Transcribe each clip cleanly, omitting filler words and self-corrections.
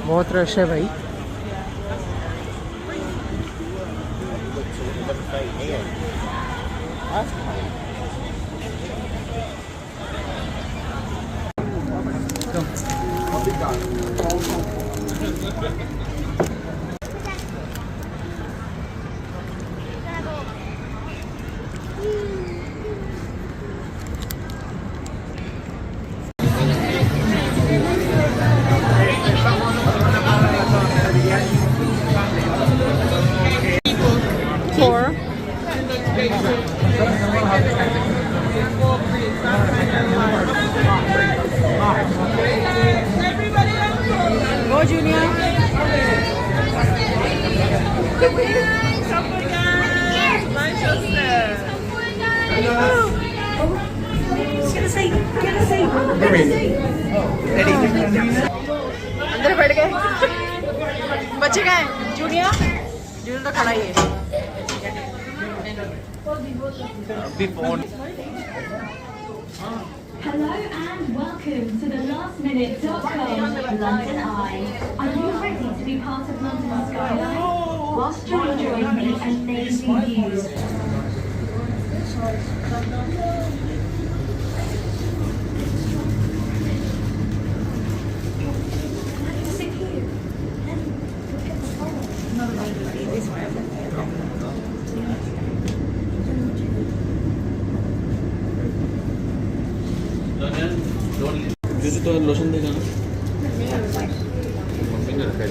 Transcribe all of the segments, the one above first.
बहुत रश है भाई। Four. Go, Junior. अंदर बैठ गए बच्चे का है। जूनियर जूनियर तो खड़ा ही है। Hello and welcome to the lastminute.com London Eye. Are you ready to be part of London skyline? Whilst you're enjoying the amazing views. जैसे तो लोशन देगा ना मम्मी ने रखा है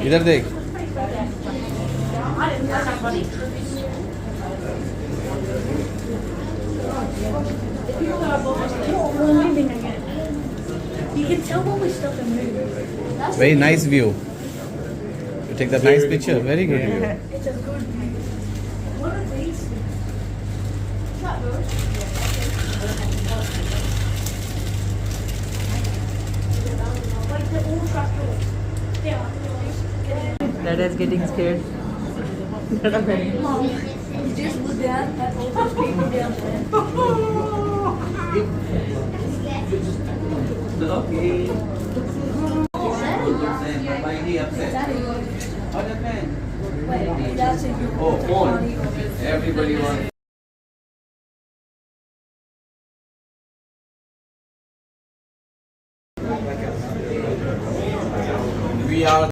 इधर देख। Very nice view. You take that nice picture. Very good view. It's a good view. What are these? Like they're all trapdoors. Dad is getting scared. Mom, you just look down at all those people down there. Okay. Wait, that's it. Oh, phone. Everybody wants. We are.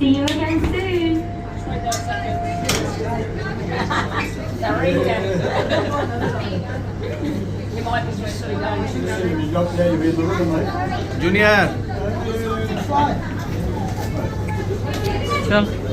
See you again soon. bike was just sort of going through. Yeah, you're in the rhythm, mate. Junior. Fly. Chal.